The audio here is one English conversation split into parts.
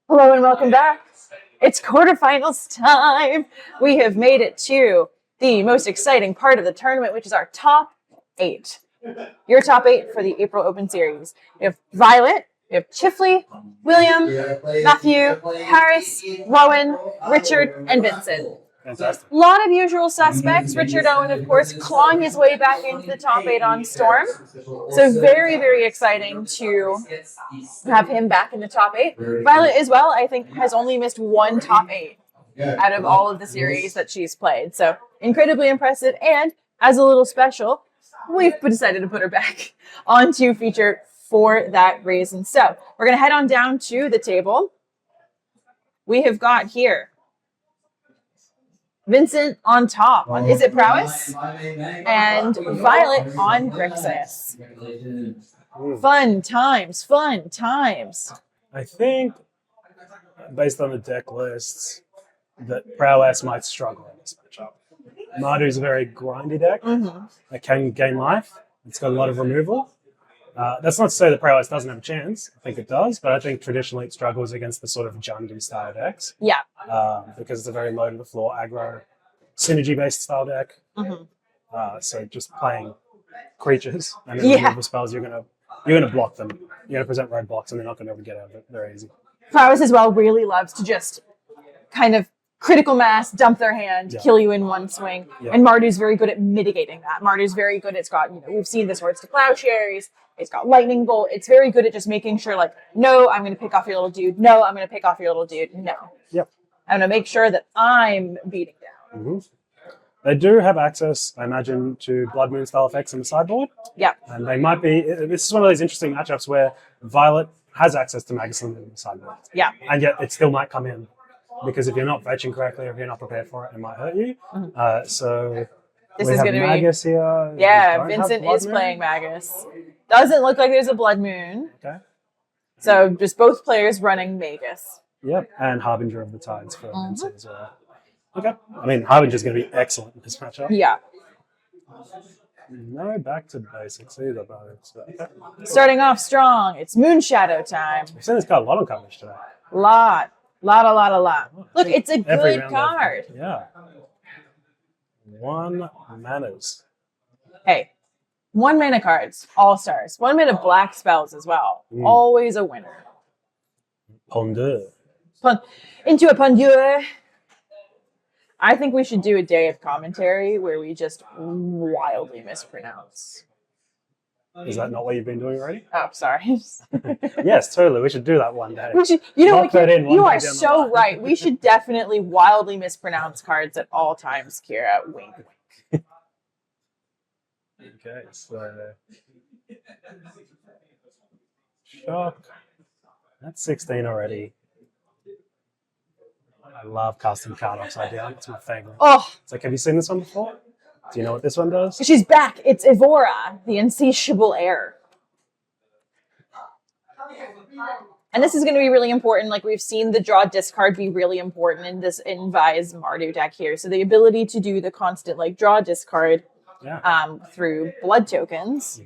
Hello and welcome back. It's quarterfinals time. We have made it to the most exciting part of the tournament, which is our top 8. Your top 8 for the April Open Series. We have Violet, we have Chifley, William, Matthew, Harris, Rowan, Richard, and Vincent. Fantastic. A lot of usual suspects. Richard Owen, of course, clawing his way back into the top 8 on Storm. So very, very exciting to have him back in the top 8. Violet as well, I think, has only missed one top 8 out of all of the series that she's played. So incredibly impressive. And as a little special, we've decided to put her back onto feature for that reason. So we're going to head on down to the table. We have got here Vincent on top on Is It Prowess? And Violet on Grixis. Fun times, fun times. I think, based on the deck lists, that Prowess might struggle in this matchup. Mardu's a very grindy deck that can gain life. It's got a lot of removal. That's not to say that Prowess doesn't have a chance. I think it does, but I think traditionally it struggles against the sort of Jundy style decks. Yeah. Because it's a very low to the floor aggro, synergy-based style deck. So just playing creatures and then removal spells, you're gonna block them. You're gonna present roadblocks, and they're not gonna be able to get out of it very easy. Prowess as well really loves to just kind of critical mass, dump their hand, kill you in one swing. And Mardu's very good at mitigating that. Mardu's very good. It's got, we've seen the Swords to Plowshares. It's got Lightning Bolt. It's very good at just making sure, like, no, I'm going to pick off your little dude. No, I'm going to pick off your little dude. No. I'm going to make sure that I'm beating down. They do have access, I imagine, to Blood Moon style effects in the sideboard. And they might be, this is one of those interesting matchups where Violet has access to Magus Limit in the sideboard. And yet it still might come in. Because if you're not fetching correctly or if you're not prepared for it, it might hurt you. So this is going to be Magus here. Yeah, Vincent is playing Magus. Doesn't look like there's a Blood Moon. Okay. So just both players running Magus. Yep, and Harbinger of the Tides for Vincent as well. Okay. I mean, Harbinger's going to be excellent in this matchup. No back to basics either, but it's okay. Starting off strong, it's Moonshadow time. We've seen this card a lot of coverage today. Lot. Look, it's a good card. Yeah. 1 manas. Hey, 1 mana cards, all stars. 1 mana black spells as well. Always a winner. Pondeur. Into a Pondeur. I think we should do a day of commentary where we just wildly mispronounce. Is that not what you've been doing already? Oh, sorry. Yes, totally. We should do that one day. We should, you are so right. We should definitely wildly mispronounce cards at all times, Kira. Wink, wink. Okay, so shock. That's 16 already. I love casting card upside down. It's my favorite. Oh, it's like, have you seen this one before? Do you know what this one does? She's back. It's Evora, the insatiable heir. And this is going to be really important. Like, we've seen the draw discard be really important in this Vi's Mardu deck here. So the ability to do the constant like draw discard through blood tokens.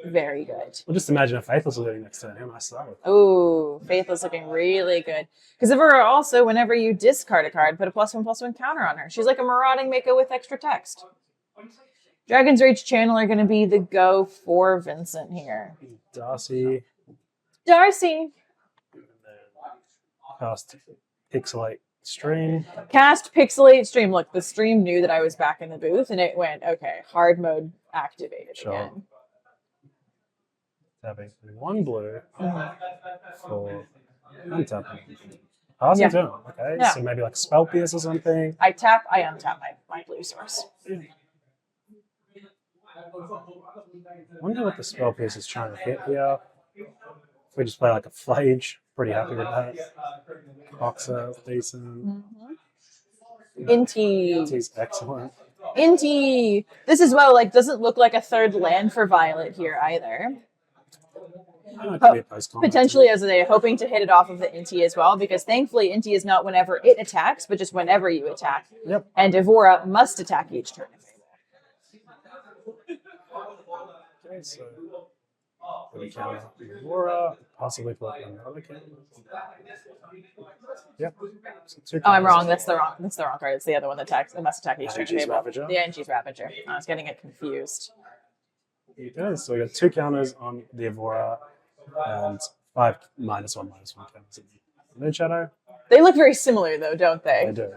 Very good. Well, just imagine a Faithless living next turn. How nice that would. Oh, Faithless looking really good. Because Evora also, whenever you discard a card, put a +1/+1 counter on her. She's like a marauding Mako with extra text. Dragon's Rage Channel are going to be the go for Vincent here. Darcy. Cast Pixelate Stream. Cast Pixelate Stream. Look, the stream knew that I was back in the booth, and it went, okay, hard mode activated again. Tapping 1 blue for untapping. Passing turn. Okay, so maybe like Spell Pierce or something. I tap, I untap my blue source. Wonder what the Spell Pierce is trying to hit here. If we just play like a Flage, pretty happy with that. Boxer, decent. Inty's excellent. Inty! This as well, like, doesn't look like a third land for Violet here either. Potentially as they're hoping to hit it off of the Inti as well, because thankfully Inti is not whenever it attacks, but just whenever you attack. And Evora must attack each turn. Okay, so Put a counter on Aurora, possibly put another counter. Yep. So 2 Oh, I'm counters. wrong. That's the wrong card. It's the other one that attacks. It must attack each turn Angie's table. Ravager. The Angie's Ravager. I was getting it confused. Okay, so we got 2 counters on the Evora and 5 -1/-1 counters in Moon Shadow. They look very similar, though, don't They they? do.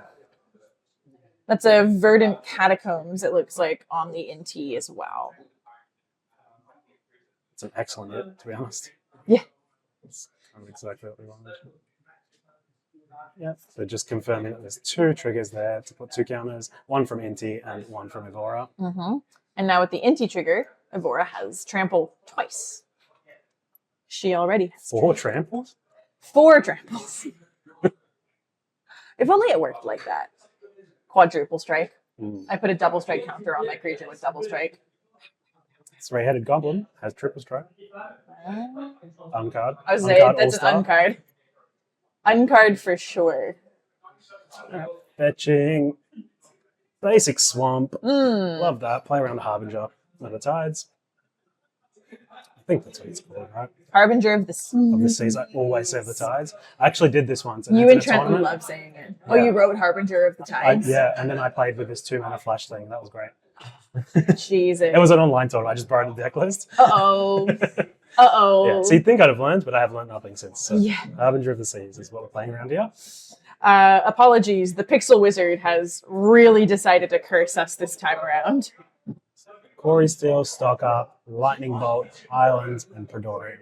That's a Verdant Catacombs, it looks like, on the NT as well. It's an excellent hit, to be honest. Yeah. It's kind of exactly what we wanted. Yep. So just confirming that there's 2 triggers there to put 2 counters, 1 from NT and 1 from Evora. Mm-hmm. And now with the NT trigger, Evora has trample twice. She already has 4 tramples? 4 tramples. If only it worked like that. Quadruple strike. I put a double strike counter on my creature with double strike. 3-headed goblin has triple strike. Uncard. I was saying Uncard that's All-Star. an uncard. Uncard for sure. Fetching. Basic swamp. Mm. Love that. Play around the Harbinger of the Tides. I think that's what it's called, right? Harbinger of the Sea. Of the Seas. I always say of the Tides. I actually did this once. You it's in and a Trent tournament. love saying it. Oh, Yeah. you wrote Harbinger of the Tides? Yeah, and then I played with this 2-mana flash thing. That was great. Jesus. It was an online tournament. I just borrowed the deck list. Uh-oh. Uh-oh. Yeah, so you'd think I'd have learned, but I have learned nothing since. So Yeah. Harbinger of the Seas is what we're playing around here. Apologies. The Pixel Wizard has really decided to curse us this time around. Quarry Steel, Stock Up, Lightning Bolt, Islands, and Predorian.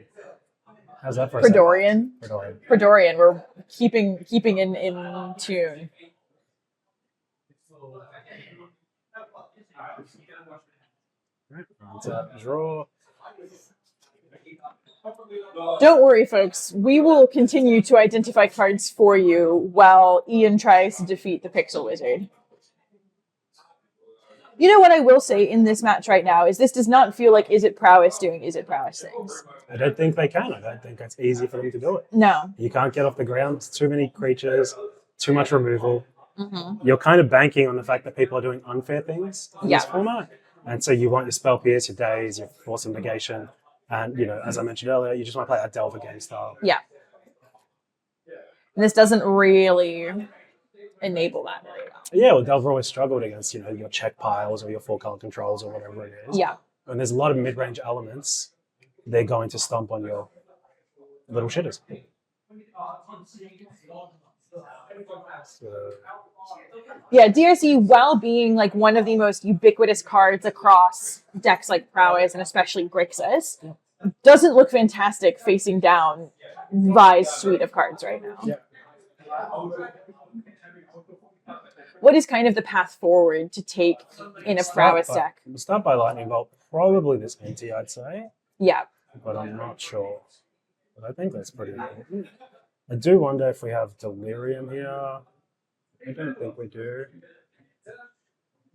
How's that for a Predorian. second? Predorian. Predorian. We're keeping in tune. Right, onto that draw. Don't worry, folks. We will continue to identify cards for you while Ian tries to defeat the Pixel Wizard. You know what I will say in this match right now is this does not feel like Is It Prowess doing Is It Prowess things. I don't think they can. I don't think it's easy for them to do it. No. You can't get off the ground. It's too many creatures, too much removal. Mm-hmm. You're kind of banking on the fact that people are doing unfair things in Yeah. this format. And so you want your Spell Pierce, your Daze, your Force of Negation. And, you know, as I mentioned earlier, you just want to play that Delver game style. Yeah. And this doesn't really enable that very well. Yeah, well, Delver always struggled against, you know, your check piles or your 4-color controls or whatever it is. Yeah. And there's a lot of mid-range elements. They're going to stomp on your little shitters. So, Yeah, DRC, while being like one of the most ubiquitous cards across decks like Prowess and especially Grixis, doesn't look fantastic facing down Vi's suite of cards right now. yeah. What is kind of the path forward to take in a Prowess deck? We'll start by Lightning Bolt. Probably this NT, I'd say. Yeah. But I'm not sure. But I think that's pretty important. I do wonder if we have Delirium here. I don't think we do.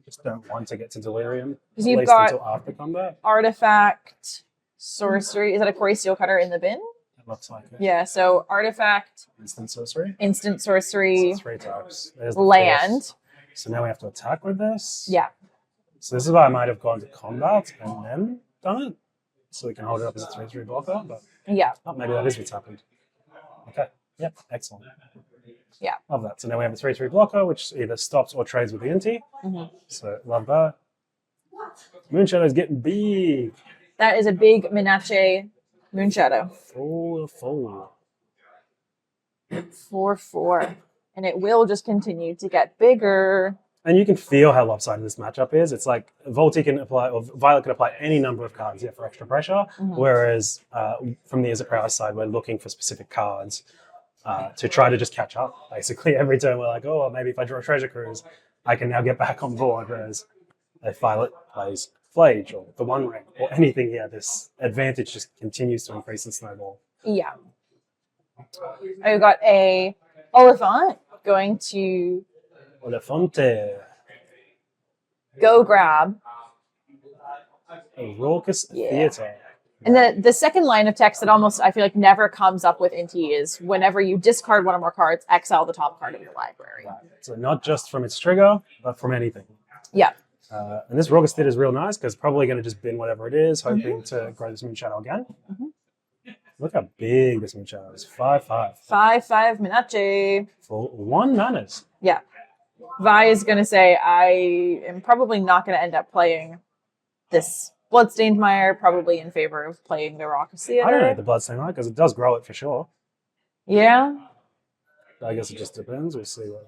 Just don't want to get to Delirium. 'Cause At you've least got- until after combat. Artifact, Sorcery. Is that a Quarry Steel Cutter in the bin? It looks like it. Yeah, so Artifact, Instant Sorcery. Instant Sorcery, 3 types. There's the Land. first. So now we have to attack with this. Yeah. So this is why I might have gone to combat and then done it. So we can hold it up as a 3/3 blocker. But Yeah. oh, maybe that is what's happened. Okay. Yep. Excellent. Yeah. Love that. So now we have a 3/3 blocker, which either stops or trades with the NT. Mhm. So love that. Moonshadow's getting big. That is a big Minache Moonshadow. Full. 4/4. And it will just continue to get bigger. And you can feel how lopsided this matchup is. It's like Volti can apply, or Violet can apply any number of cards here for extra pressure, whereas from the Is It Prowess side, we're looking for specific cards to try to just catch up. Basically, every turn we're like, oh, maybe if I draw a Treasure Cruise, I can now get back on board, whereas if Violet plays Flage or the One Ring or anything here, this advantage just continues to increase and snowball. Yeah. I've got a Oliphant going to Olefante, go grab. a raucous Yeah. theater. And the second line of text that almost I feel like never comes up with NT is whenever you discard one or more cards, exile the top card of your library. Right. So not just from its trigger, but from anything. Yeah. And this Rogastid is real nice because probably going to just bin whatever it is, hoping to grow this Moon Shadow again. Look how big this Moon Shadow is. 5/5. 5/5 Minache. For 1 manas. Yeah. Vi is going to say, I am probably not going to end up playing this Bloodstained Mire, probably in favor of playing the Raucous Theater. I don't know the Bloodstained Mire because it does grow it for sure. Yeah. I guess it just depends. We'll see what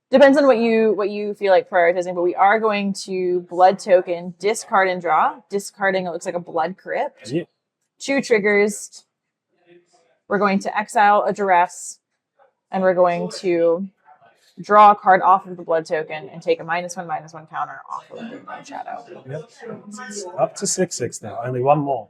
Depends on what you feel like prioritizing, but we are going to Blood Token, discard and draw. Discarding, it looks like a Blood Crypt. Yeah. 2 triggers. We're going to exile a Duress, and we're going to draw a card off of the Blood Token and take a -1/-1 counter off of the Moon Shadow. Yep. It's up to 6/6 now. Only 1 more.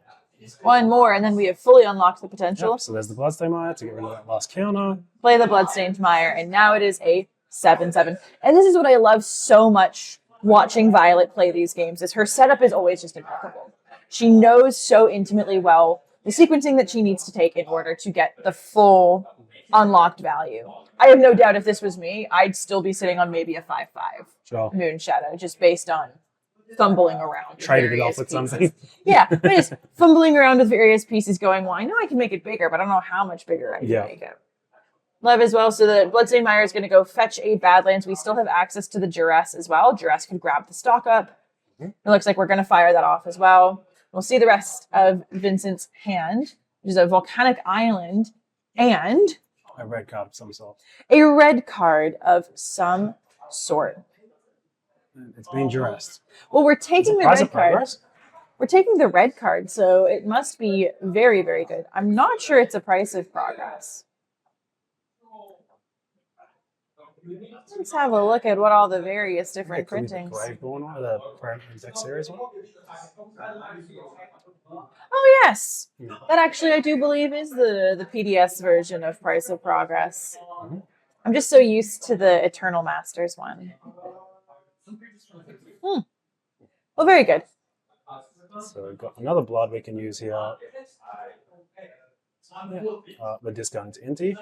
1 more, and then we have fully unlocked the potential. Yep. So there's the Bloodstained Mire to get rid of that last counter. Play the Bloodstained Mire, and now it is a 7/7. And this is what I love so much watching Violet play these games, is her setup is always just impeccable. She knows so intimately well the sequencing that she needs to take in order to get the full unlocked value. I have no doubt if this was me, I'd still be sitting on maybe a 5/5 Sure. Moon Shadow, just based on fumbling around. Traded it off with something. Yeah, but just fumbling around with various pieces going, well, I know I can make it bigger, but I don't know how much bigger I can make it. Love as well. So the Bloodstained Mire is going to go fetch a Badlands. We still have access to the Duress as well. Duress can grab the stock up. It looks like we're going to fire that off as well. We'll see the rest of Vincent's hand, which is a Volcanic Island and A red card of some sort. a red card of some sort. It's being duressed. Well, we're taking the Price red of card. Progress? We're taking the red card, so it must be very, very good. I'm not sure it's a Price of Progress. Let's have a look at what all the various different It could be the printings. Graveborn one, the Paradigm Deck Series one. Oh yes, that actually I do believe is the PDS version of Price of Progress. I'm just so used to the Eternal Masters one. Well, very good. So we've got another blood we can use here. We're discounting to Inti.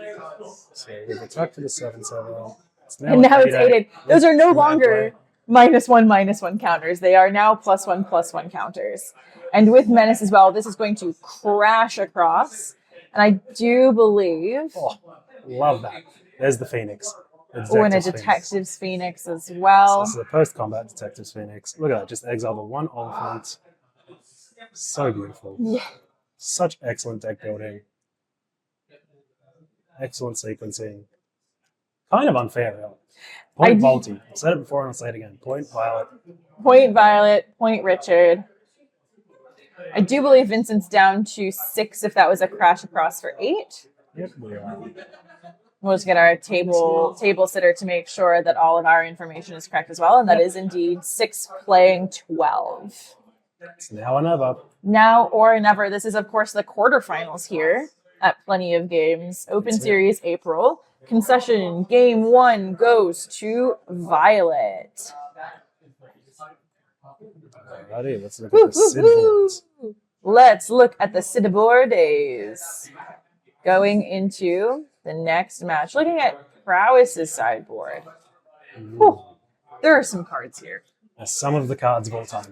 So we've attacked for the 7/7. And now it's 8/8. Those are no Red longer -1/-1 counters. They are now +1/+1 counters. And with Menace as well, this is going to crash across. And I do believe... Oh, love that. There's the Phoenix. Oh, and a Detective's Phoenix as well. So this is a post-combat Detective's Phoenix. Look at that. Just exile the 1 Oliphant. So beautiful. Yeah. Such excellent deck building. Excellent sequencing. Kind of unfair, really. Point Volty. I've said it before and I'll say it again. Point Violet. Point Violet. Point Richard. I do believe Vincent's down to 6 if that was a crash across for 8. Yep, we are. We'll just get our table sitter to make sure that all of our information is correct as well. And that is indeed 6 playing 12. It's now or never. Now or never. This is, of course, the quarterfinals here at Plenty of Games. Open Series April. Concession game 1 goes to Violet. Alrighty, let's look at the sideboards. Let's look at the sideboards. Going into the next match. Looking at Prowess's sideboard. Whew. There are some cards here. Some of the cards of all time.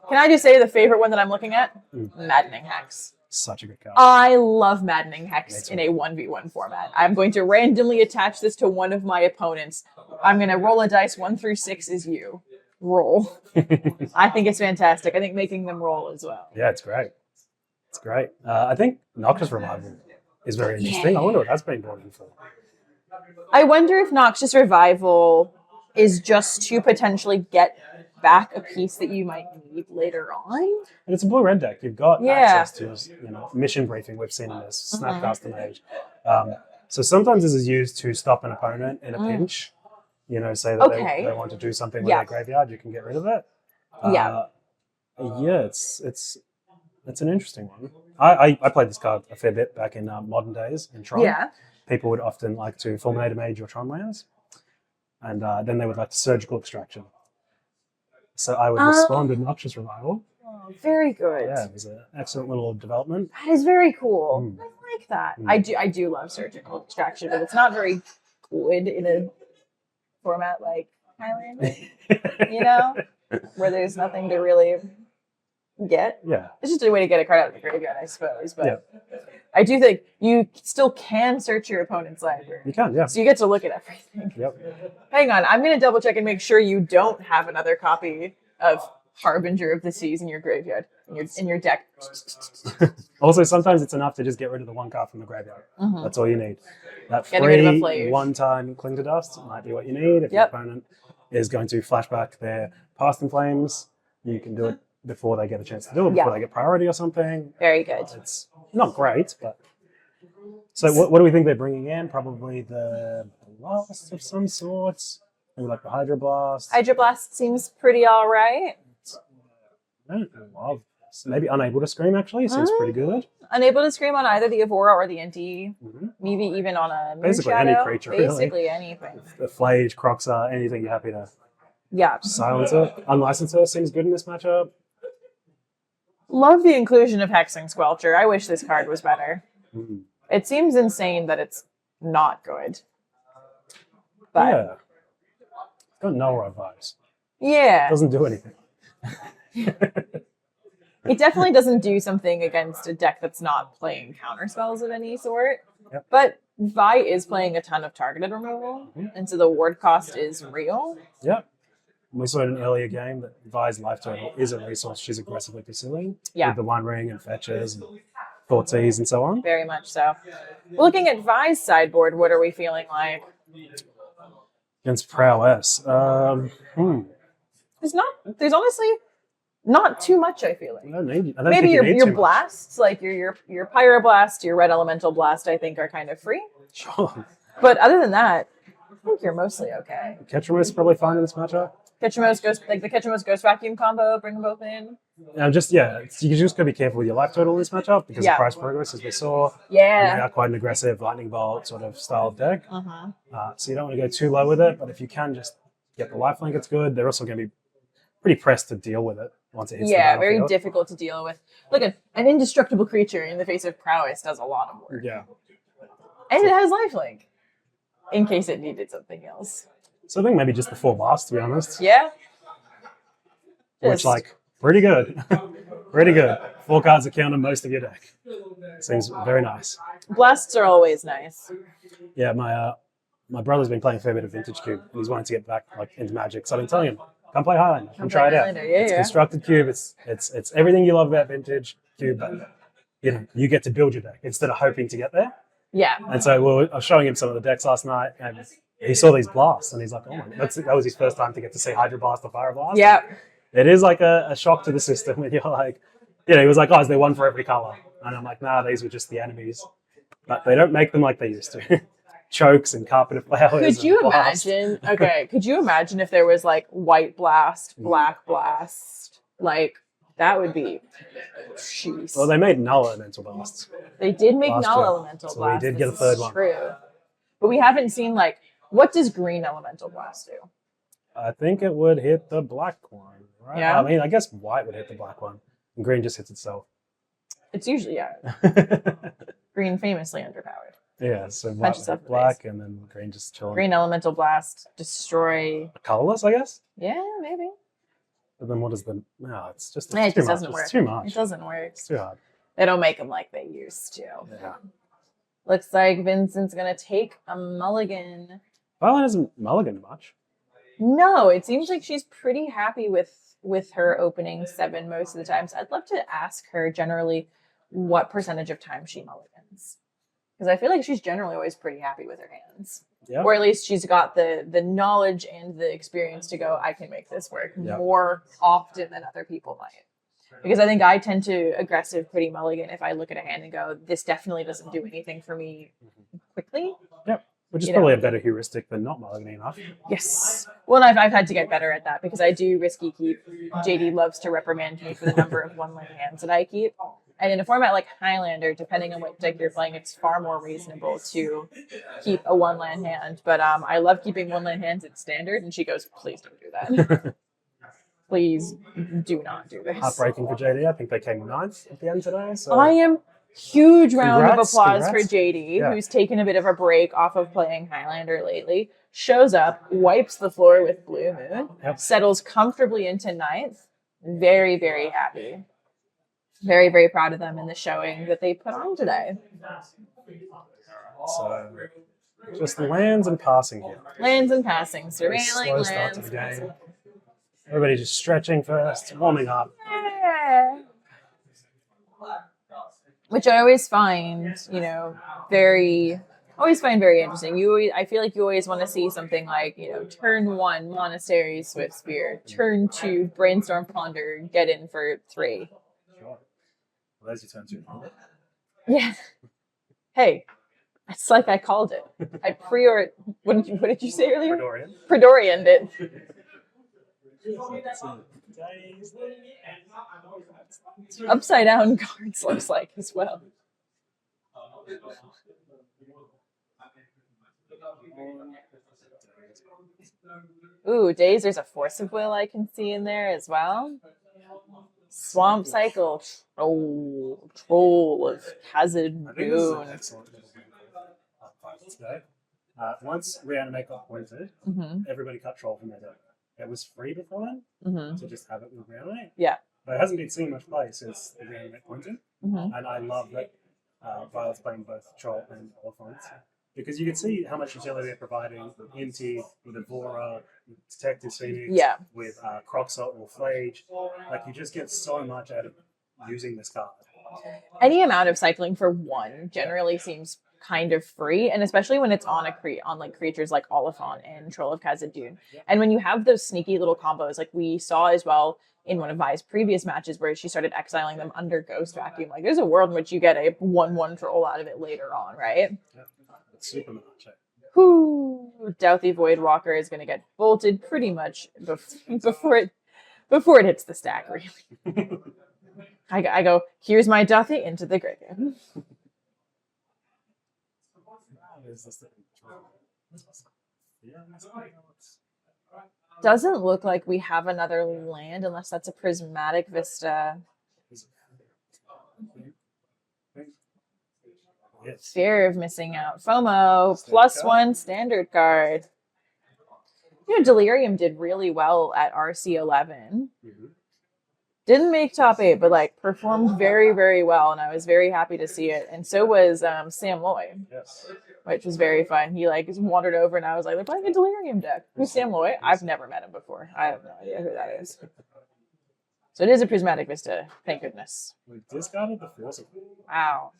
Can I just say the favorite one that I'm looking at? Maddening Hex. Such a good card. I love Maddening Hex in a 1v1 format. I'm going to randomly attach this to one of my opponents. I'm going to roll a dice. 1 through 6 is you. Roll. I think it's fantastic. I think making them roll as well. Yeah, it's great. It's great. I think Noctis Revival is very interesting. I wonder what that's been brought in for. I wonder if Noxious Revival is just to potentially get back a piece that you might need later on. And it's a blue-red deck. You've got access to mission briefing. We've seen in this Snapcast and Age. So sometimes this is used to stop an opponent in a pinch. Say that they want to do something with their graveyard. You can get rid of it. It's an interesting one. I played this card a fair bit back in modern days in Tron. Yeah. People would often like to Fulminate a Mage or Tron lands. And then they would like to Surgical Extraction. So I would respond with Noxious Revival. Oh, very good. Yeah, it was an excellent little development. That is very cool. I like that. I do love Surgical Extraction, but it's not very good in a format like Highlander. where there's nothing to really get. Yeah. It's just a way to get a card out of the graveyard, I suppose. But Yeah. I do think you still can search your opponent's library. You can, yeah. So you get to look at everything. Yep. Hang on, I'm going to double check and make sure you don't have another copy of Harbinger of the Seas in your graveyard, in your deck. Also, sometimes it's enough to just get rid of the one card from the graveyard. Mhm. That's all you need. That Getting rid of a free Flage. one-time Cling to Dust might be what you need. If Yep. your opponent is going to flashback their Past in Flames, you can do it before they get a chance to do it, before Yeah. they get priority or something. Very good. It's not great, but... So what do we think they're bringing in? Probably the Blast of some sorts. Maybe like the Hydro Blast. Hydroblast seems pretty all right. I don't love this. Maybe Unable to Scream, actually. Seems pretty good. Unable to scream on either the Evora or the NT. Mm-hmm. Maybe even on a Moon Basically Shadow. any creature, really. Basically anything. The Flage, Croxa, anything you're happy to Yeah. silence it. Unlicensed Her seems good in this matchup. Love the inclusion of Hexing Squelcher. I wish this card was better. Mm. It seems insane that it's not good. But Yeah. It's got no right vibes. yeah. Doesn't do anything. It definitely doesn't do something against a deck that's not playing counter spells of any sort. Yep. But Vi is playing a ton of targeted removal, and so the ward cost is real. Yep. We saw in an earlier game that Vi's life total is a resource she's aggressively pursuing. Yeah. With the One Ring and fetches and Thoughtseize and so on. Very much so. Looking at Vi's sideboard, what are we feeling like? Against Prowess. There's honestly not too much, I feel like. I don't think Maybe you need your too much. blasts, like your Pyroblast, your Red Elemental Blast, I think are kind of free. Sure. But other than that, I think you're mostly okay. Ketchum is probably fine in this matchup. Ketchumos Ghost, like the Ketchumos Ghost Vacuum combo, bring them both in. You just got to be careful with your life total in this matchup because of price progress, as we saw. And they Yeah. are quite an aggressive lightning bolt sort of style of deck. Uh-huh. So you don't want to go too low with it, but if you can just get the lifelink, it's good. They're also going to be pretty pressed to deal with it once it hits the Yeah, very battlefield. difficult to deal with. Look, an indestructible creature in the face of prowess does a lot of work. Yeah. And it has lifelink, in case it needed something else. So I think maybe just the 4 blasts, to be honest. Yeah? Which, pretty good. Pretty good. 4 cards that counter most of your deck. Seems very nice. Blasts are always nice. Yeah, my brother's been playing a fair bit of Vintage Cube, and he's wanting to get back into Magic. So I've been telling him, come play Highlander, come try it out. Highlander, yeah, It's yeah. constructed Cube. It's everything you love about Vintage Cube, but you get to build your deck instead of hoping to get there. Yeah. And so I was showing him some of the decks last night, and he saw these blasts, and he's like, "Oh my!" That was his first time to get to see Hydro Blast or Fire Blast. Yeah. It is like a shock to the system when you're like, he was like, "Oh, is there one for every color?" And I'm like, "Nah, these were just the enemies." But they don't make them like they used to. Chokes and carpeted flowers. Could you and blasts. imagine? Okay, could you imagine if there was like white blast, black blast? Like that would be. Jeez. Well, they made null elemental blasts. They did make last null year, elemental so we blast. did get a this third is one. True, but we haven't seen what does green elemental blast do? I think it would hit the black one, right? Yeah. I mean, I guess white would hit the black one, and green just hits itself. It's usually green famously underpowered. Yeah, so white Punch would itself hit in the black, and then green just chilling. Green elemental blast destroy. Colorless, I guess. Yeah, maybe. But then what is the? No, it's just It too just much. doesn't work. It's too much. It doesn't work. It's too hard. They don't make them like they used to. Yeah. Looks like Vincent's gonna take a mulligan. Violet hasn't mulliganed much. No, it seems like she's pretty happy with her opening 7 most of the times. I'd love to ask her generally what percentage of time she mulligans, because I feel like she's generally always pretty happy with her hands, Yeah. or at least she's got the knowledge and the experience to go, I can make this work Yeah. more often than other people might. Because I think I tend to aggressive pretty mulligan if I look at a hand and go, this definitely doesn't do anything for me quickly. Yep. Which is You probably know. a better heuristic than not mulliganing enough. Yes. Well, I've had to get better at that because I do risky keep. JD loves to reprimand me for the number of one-line hands that I keep. And in a format like Highlander, depending on what deck you're playing, it's far more reasonable to keep a one-line hand. But I love keeping one-line hands at standard, and she goes, please don't do that. Please do not do this. Heartbreaking for JD. I think they came 9th at the end today. So I am Huge round of applause Congrats. for JD, Yeah. who's taken a bit of a break off of playing Highlander lately. Shows up, wipes the floor with Blue Moon, Yep. settles comfortably into ninth. Very, very happy. Very, very proud of them in the showing that they put on today. So, just lands and passing here. Lands and passing, Very surveilling, slow start to lands. the game. Everybody just stretching first, warming up. Yeah. Which I always find, always find very interesting. I feel like you always want to see something like, turn 1, Monastery, Swift Spear. Turn 2, Brainstorm Ponder, get in for 3. Sure. Well, there's your turn 2. Yeah. Hey, it's like I called it. I what did you say earlier? Predorian it. Upside down cards looks like as well. Ooh, Days, there's a Force of Will I can see in there as well. Swamp Cycle. Troll of Khazad Dûn. Once Reanimate got pointed, everybody cut Troll from their deck. It was free before then to just have it with Reanimate. Yeah. But it hasn't been seen much play since the Reanimate pointed. And I love that Violet's playing both Troll and Elephants. Because you can see how much utility they're providing with Inti, with Evora, with Detective Phoenix, with Croxalt or Flage. Like, you just get so much out of using this card. Any amount of cycling for 1 generally seems kind of free, and especially when it's on creatures like Oliphant and Troll of Khazad Dûn. And when you have those sneaky little combos, like we saw as well in one of Vi's previous matches where she started exiling them under Ghost Vacuum. Like, there's a world in which you get a 1/1 Troll out of it later on, right? Yeah. Super much. Whoo! Douthie Voidwalker is going to get bolted pretty much before it hits the stack, really. I go, here's my Douthie into the graveyard. Doesn't look like we have another land unless that's a Prismatic Vista. Fear of missing out. FOMO, +1 standard card. Delirium did really well at RC11. Didn't make top 8, but performed very, very well, and I was very happy to see it. And so was Sam Loy, which was very fun. He just wandered over, and I was like, "They're playing a Delirium deck." Who's Sam Loy? I've never met him before. I have no idea who that is. So it is a Prismatic Vista. Thank goodness. We discarded the Force of Will. Wow.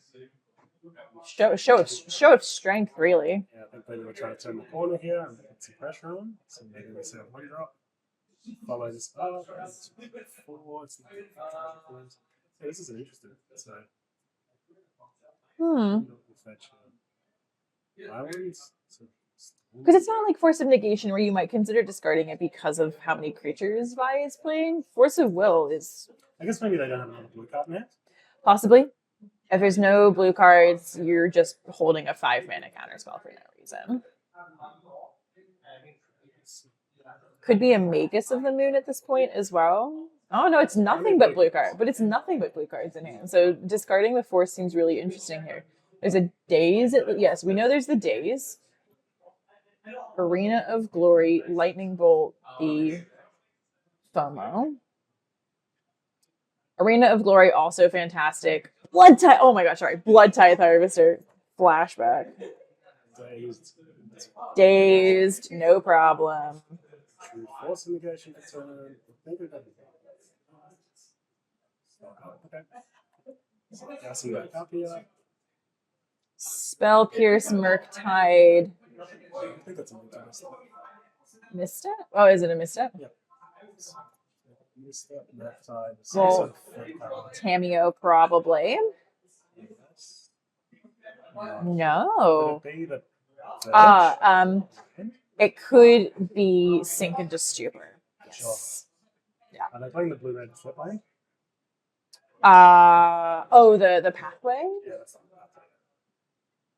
Show of strength, really. Yeah, I think they were trying to turn the corner here and put some pressure on. So maybe we see a 1-drop. Follow this up. 4. Yeah, this is interesting. So. Fetch islands. Because it's not like Force of Negation where you might consider discarding it because of how many creatures Vi is playing. Force of Will is. I guess maybe they don't have another blue card in it. Possibly. If there's no blue cards, you're just holding a 5-mana counterspell for no reason. Could be a Magus of the Moon at this point as well. Oh no, it's nothing but blue cards. But it's nothing but blue cards in hand. So discarding the Force seems really interesting here. There's a Daze. Yes, we know there's the Daze. Arena of Glory, Lightning Bolt, the FOMO. Arena of Glory, also fantastic. Blood Tithe Harvester. Flashback. Dazed, no problem. Force negation return. Spell Pierce, Murktide. I think that's a Misstep? Oh, is it a misstep? Yep. Misstep, Murktide. Well, Tameo, probably. No. Could it be the it could be Sink into Stupor. Yes. Sure. Yeah. Are they playing the blue-red flip lane? The pathway? Yeah, that's not the pathway.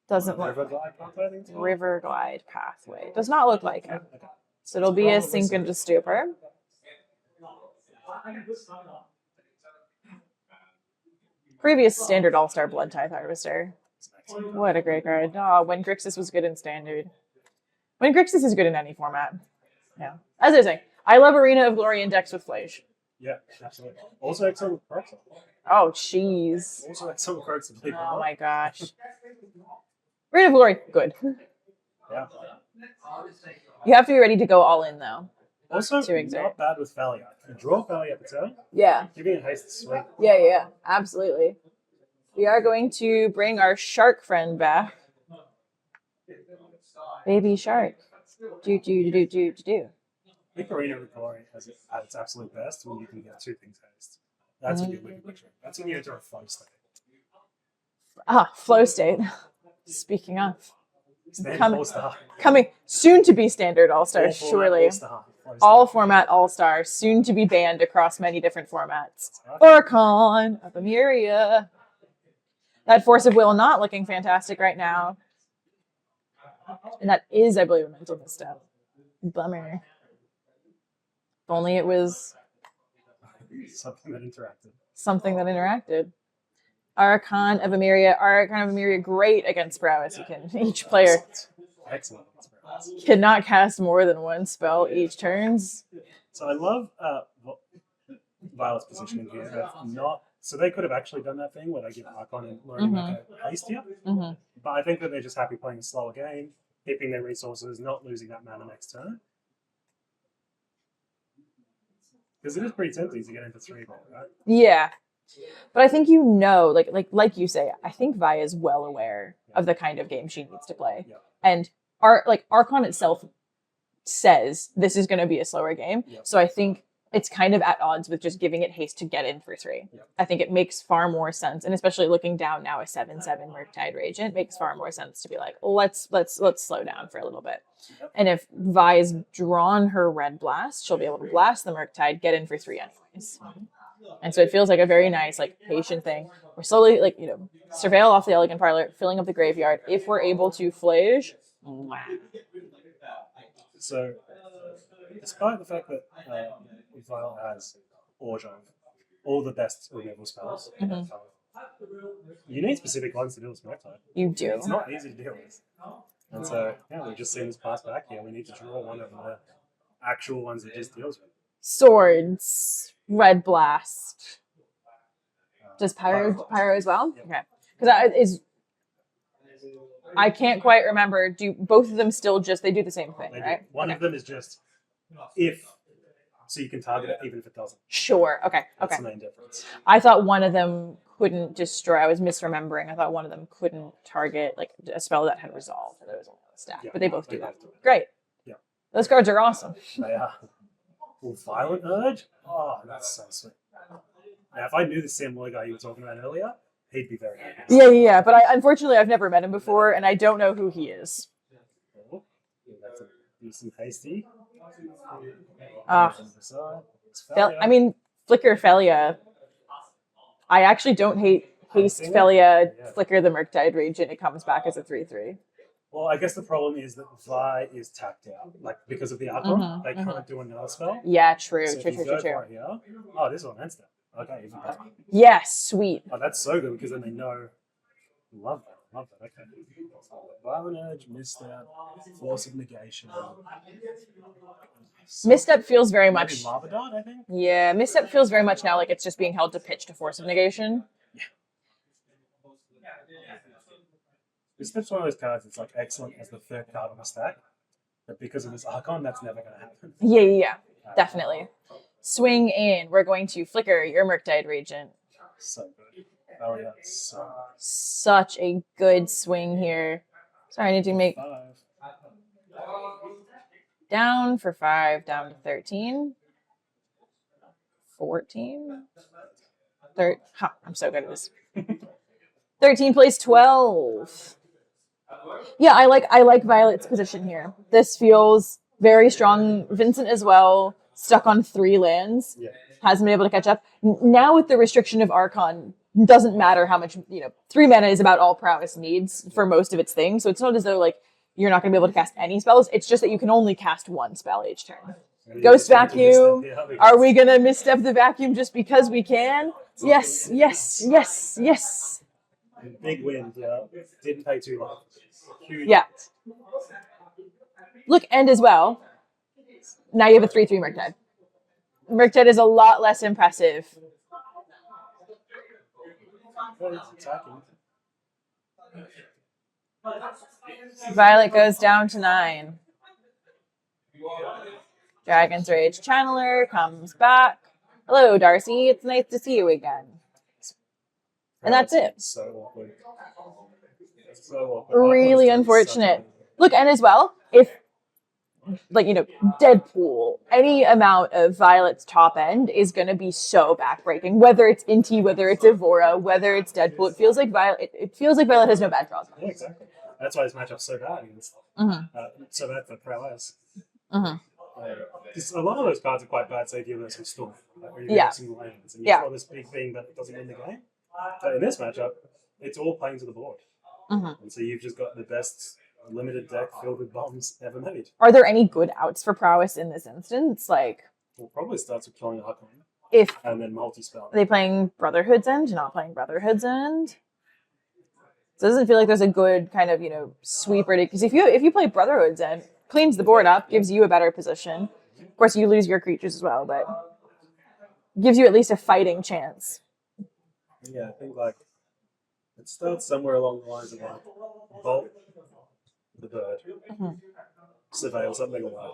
Doesn't look. River Glide pathway, I think. River Glide pathway. Does not look like it. Okay. So it'll be a Sink into Stupor. Previous standard All-Star Blood Tithe Harvester. What a great card. Oh, when Grixis was good in standard. When Grixis is good in any format. Yeah. As I was saying, I love Arena of Glory and decks with Flage. Yeah, absolutely. Also excellent with Proxy. Oh, jeez. Also excellent cards to play. Oh my gosh. Arena of Glory, good. Yeah. You have to be ready to go all in, though. Also, To exert. not bad with Valia. You draw Valia at the turn, Yeah. giving it haste is sweet. Yeah, absolutely. We are going to bring our shark friend back. Baby shark. Do. I think Arena of Glory has it at its absolute best when you can get two things haste. That's when you win the trick. That's when you enter a flow state. Ah, flow state. Speaking of. Standard Coming- All-Star. Coming soon to be standard All-Star, All format surely. All-Star. Flow state. All format All-Star, soon to be banned across many different formats. Archon of Emeria. That Force of Will not looking fantastic right now. And that is, I believe, a mental misstep. Bummer. If only it was Something that interacted. something that interacted. Archon of Emeria, great against prowess. You can each player Excellent. cannot cast more than one spell each turns. So I love Violet's positioning here. Of not so they could have actually done that thing where they give Archon and learning like a haste here. Mm-hmm. But I think that they're just happy playing a slower game, keeping their resources, not losing that mana next turn. Because it is pretty tempting to get into 3-ball, right? Yeah. But I think like you say, I think Vi is well aware of the kind of game she needs to play. Yeah. And Archon itself says this is going to be a slower game. Yeah. So I think it's kind of at odds with just giving it haste to get in for 3. Yeah. I think it makes far more sense, and especially looking down now a 7/7 Murktide Regent makes far more sense to be like, let's slow down for a little bit. Yep. And if Vi's drawn her red blast, she'll be able to blast the Murktide, get in for 3 anyways. And so it feels like a very nice, patient thing. We're slowly, surveil off the Elegant Parlor, filling up the graveyard. If we're able to flage, So, despite the fact that Violet has Orge of all the best removal spells, you need specific ones to deal with Murktide. you do. It's not easy to deal with. And so, we've just seen this pass back here. We need to draw one of the actual ones that just deals with. Swords, red blast. Does pyro as well? Yep. Okay, because I can't quite remember. Do both of them still they do the same thing, They do. right? One Okay. of them is just if, so you can target it even if it doesn't. Sure. Okay. That's the main difference. I thought one of them couldn't destroy. I was misremembering. I thought one of them couldn't target a spell that had resolved. That was only on the stack, Yeah, but they both do they that. both do it. Great. Yeah. Those cards are awesome. They are. Well, Violent Urge? Oh, that's so sweet. Now, if I knew the Sam Loy guy you were talking about earlier, he'd be very happy. Yeah. But unfortunately, I've never met him before, and I don't know who he is. Oh, that's a decent hasty. Flicker Felia. I actually don't hate haste Felia. Yeah. Flicker the Murktide Regent. It comes back as a 3/3. Well, I guess the problem is that Vi is tapped out. Because of the Archon, they can't do another spell. Yeah, true. So if you go for it here, oh, this one instant. Okay, even better. Yeah, sweet. Oh, that's so good because then they know. Love that. Okay. Violent Urge, Misstep, Force of Negation. Misstep feels very Maybe much. Lava Dart, I think. Yeah, Misstep feels very much now like it's just being held to pitch to Force of Negation. Misstep's one of those cards that's excellent as the third card on the stack, but because of this Archon, that's never going to happen. Yeah, definitely. Swing in. We're going to flicker your Murktide Regent. So good. Oh yeah, so Such a good swing here. Sorry, I need to make 5. down for 5, down to 13. 14. I'm so good at this. 13 plays 12. Yeah, I like Violet's position here. This feels very strong. Vincent as well, stuck on 3 lands. Yeah. Hasn't been able to catch up. Now with the restriction of Archon, doesn't matter how much, 3 mana is about all prowess needs for most of its things. So it's not as though you're not going to be able to cast any spells. It's just that you can only cast 1 spell each turn. Ghost Vacuum. Are we going to misstep the vacuum just because we can? Yes, yes, yes, yes. Big win, yeah. Didn't pay too long. Huge. Yeah. Look, and as well, now you have a 3-3 Murktide. Murktide is a lot less impressive. Well, it's attacking. Violet goes down to 9. Dragon's Rage Channeler comes back. Hello, Darcy. It's nice to see you again. And that's it. So awkward. So awkward. Really unfortunate. Look, and as well, if, like, Deadpool, any amount of Violet's top end is going to be so backbreaking. Whether it's Inti, whether it's Evora, whether it's Deadpool, it feels like Violet has no bad draws. Yeah, exactly. That's why this matchup's so bad against so bad for prowess. Because a lot of those cards are quite bad, say if you're versing Storm, or you're versing lands, and you've got this big thing that doesn't win the game. But in this matchup, it's all playing to the board. And so you've just got the best limited deck filled with bombs ever made. Are there any good outs for prowess in this instance? Like, well, probably starts with killing Archon. And then multi-spell. Are they playing Brotherhood's End? Not playing Brotherhood's End? So it doesn't feel like there's a good kind of, sweeper. Because if you play Brotherhood's End, cleans the board up, gives you a better position. Of course, you lose your creatures as well, but gives you at least a fighting chance. Yeah, I think, it starts somewhere along the lines of, Bolt the bird, surveil something away,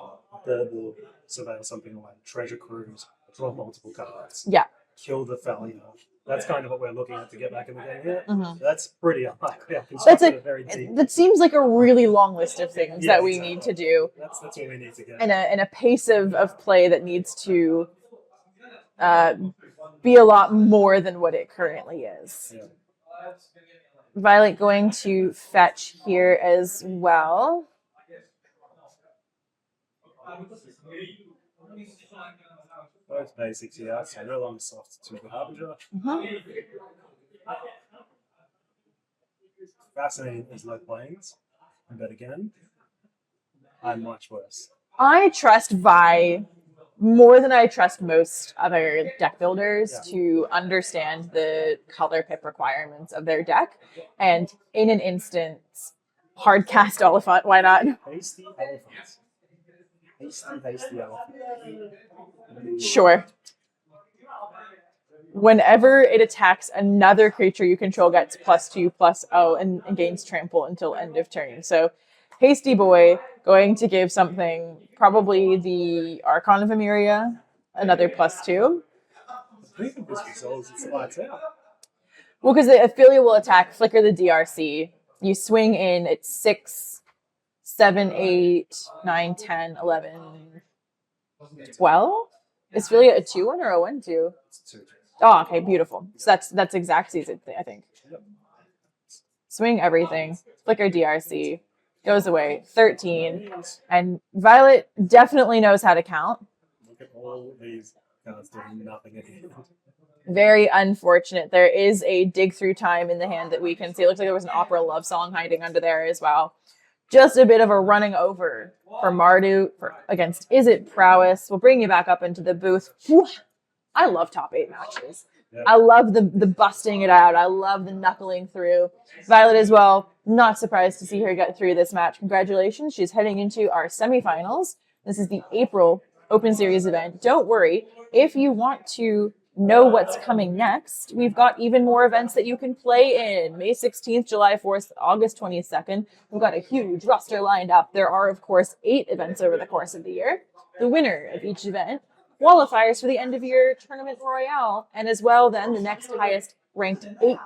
Burble, surveil something away, treasure cruise, draw multiple cards, kill the Fallion. That's kind of what we're looking at to get back in the game here. That's pretty unlikely. That seems like a really long list of things that we need to do. That's what we need to get. And a pace of play that needs to be a lot more than what it currently is. Yeah. Violet going to fetch here as well. Both basics here, so no longer soft to the Harbinger. Fascinating as low planes, but again, I'm much worse. I trust Vi more than I trust most other deck builders to understand the color pip requirements of their deck. And in an instance, hard cast Oliphant, why not? Hasty elephants. Hasty elephant. Sure. Whenever it attacks another creature you control gets +2/+0 and gains trample until end of turn. So Hasty Boy going to give something, probably the Archon of Emeria, another +2. I think if this resolves, it's lights out. Well, because the Affiliate will attack, flicker the DRC. You swing in at 6, 7, 8, 9, 10, 11, 12? Is Affiliate a 2-1 or a 1-2? It's 2. Oh, okay, beautiful. So that's exact season, I think. Swing everything, flicker DRC, goes away, 13. And Violet definitely knows how to count. Look at all these cards doing nothing at the end. Very unfortunate. There is a dig through time in the hand that we can see. It looks like there was an opera love song hiding under there as well. Just a bit of a running over for Marduk against Is It Prowess. We'll bring you back up into the booth. Whew. I love top 8 matches. Yeah. I love the busting it out. I love the knuckling through. Violet as well. Not surprised to see her get through this match. Congratulations. She's heading into our semifinals. This is the April Open Series event. Don't worry. If you want to know what's coming next, we've got even more events that you can play in. May 16th, July 4th, August 22nd. We've got a huge roster lined up. There are, of course, 8 events over the course of the year. The winner of each event qualifiers for the end of year tournament royale, and as well then the next highest ranked 8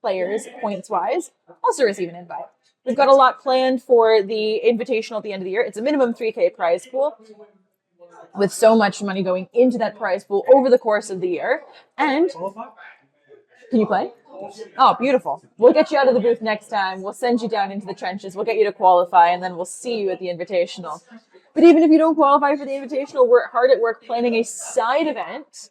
players points wise also receive an invite. We've got a lot planned for the invitational at the end of the year. It's a minimum 3K prize pool with so much money going into that prize pool over the course of the year. And can you play? Oh, beautiful. We'll get you out of the booth next time. We'll send you down into the trenches. We'll get you to qualify, and then we'll see you at the invitational. But even if you don't qualify for the invitational, we're hard at work planning a side event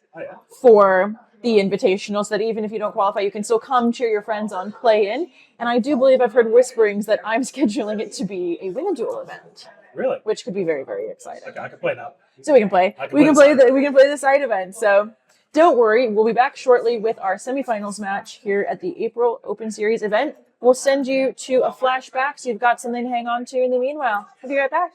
for the invitational, so that even if you don't qualify, you can still come cheer your friends on, play in. And I do believe I've heard whisperings that I'm scheduling it to be a win a duel event. Really? Which could be very, very exciting. Okay, I can play now. So we can play. We can play the side event. So Don't worry, we'll be back shortly with our semifinals match here at the April Open Series event. We'll send you to a flashback so you've got something to hang on to in the meanwhile. We'll be right back.